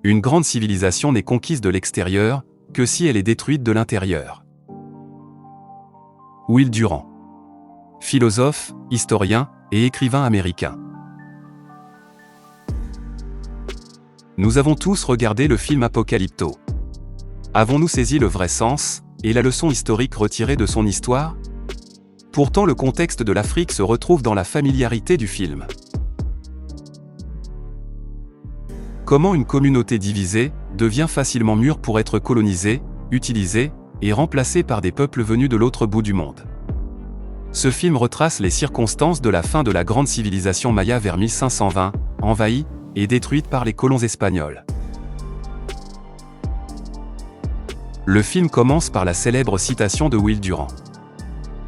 Une grande civilisation n'est conquise de l'extérieur que si elle est détruite de l'intérieur. Will Durant. Philosophe, historien et écrivain américain. Nous avons tous regardé le film Apocalypto. Avons-nous saisi le vrai sens et la leçon historique retirée de son histoire? Pourtant le contexte de l'Afrique se retrouve dans la familiarité du film. Comment une communauté divisée devient facilement mûre pour être colonisée, utilisée et remplacée par des peuples venus de l'autre bout du monde. Ce film retrace les circonstances de la fin de la grande civilisation maya vers 1520, envahie et détruite par les colons espagnols. Le film commence par la célèbre citation de Will Durant.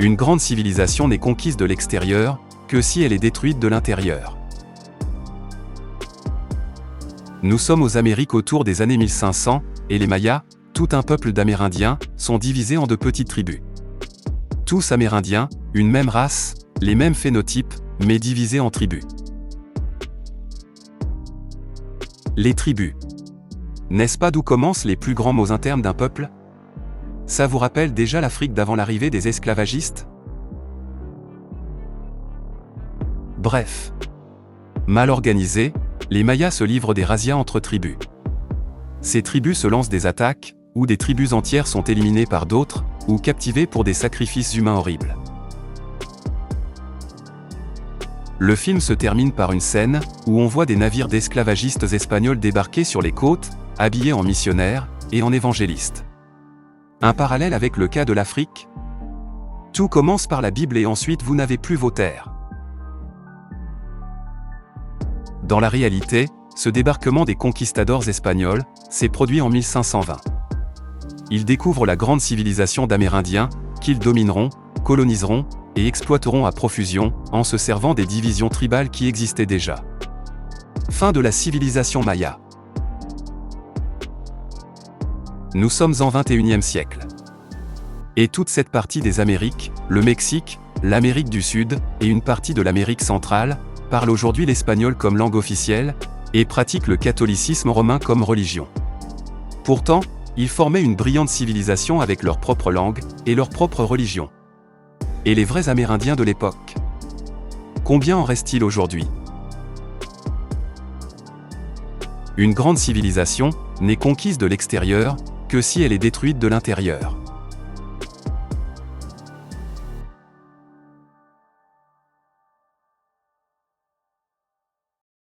Une grande civilisation n'est conquise de l'extérieur que si elle est détruite de l'intérieur. Nous sommes aux Amériques autour des années 1500, et les Mayas, tout un peuple d'Amérindiens, sont divisés en de petites tribus. Tous Amérindiens, une même race, les mêmes phénotypes, mais divisés en tribus. Les tribus. N'est-ce pas d'où commencent les plus grands mots internes d'un peuple? Ça vous rappelle déjà l'Afrique d'avant l'arrivée des esclavagistes? Bref. Mal organisés, les Mayas se livrent des razzias entre tribus. Ces tribus se lancent des attaques, où des tribus entières sont éliminées par d'autres, ou captivées pour des sacrifices humains horribles. Le film se termine par une scène, où on voit des navires d'esclavagistes espagnols débarquer sur les côtes, habillés en missionnaires, et en évangélistes. Un parallèle avec le cas de l'Afrique? Tout commence par la Bible et ensuite vous n'avez plus vos terres. Dans la réalité, ce débarquement des conquistadors espagnols s'est produit en 1520. Ils découvrent la grande civilisation d'Amérindiens, qu'ils domineront, coloniseront et exploiteront à profusion, en se servant des divisions tribales qui existaient déjà. Fin de la civilisation maya. Nous sommes en XXIe siècle. Et toute cette partie des Amériques, le Mexique, l'Amérique du Sud et une partie de l'Amérique centrale, parle aujourd'hui l'espagnol comme langue officielle, et pratique le catholicisme romain comme religion. Pourtant, ils formaient une brillante civilisation avec leur propre langue et leur propre religion. Et les vrais Amérindiens de l'époque? Combien en reste-t-il aujourd'hui? Une grande civilisation n'est conquise de l'extérieur que si elle est détruite de l'intérieur.